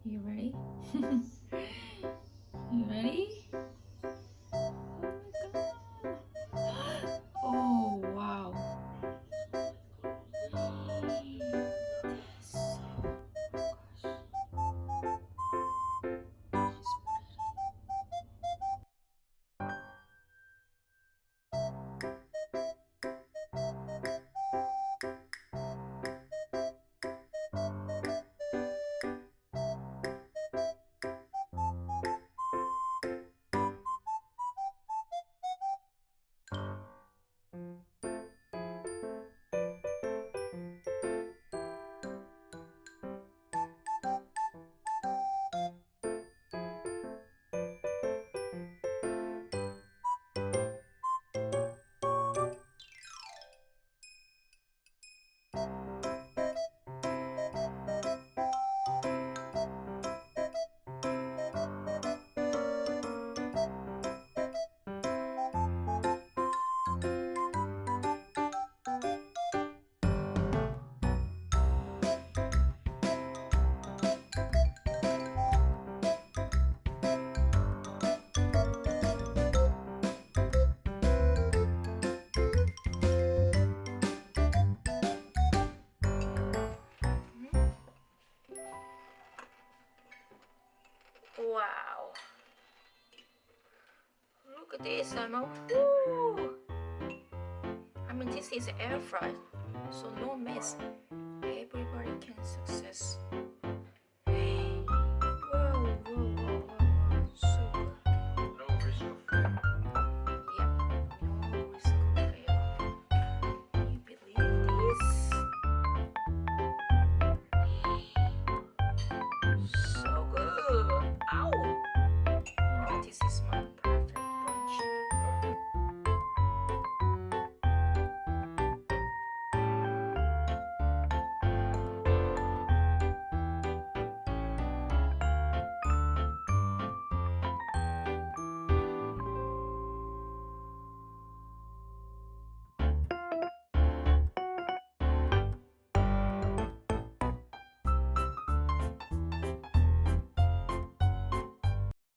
You ready? You ready? Oh my god! Oh wow! Wow! Look at this, Emma. Woo! I mean, this is air fry, so no mess. Everybody can success.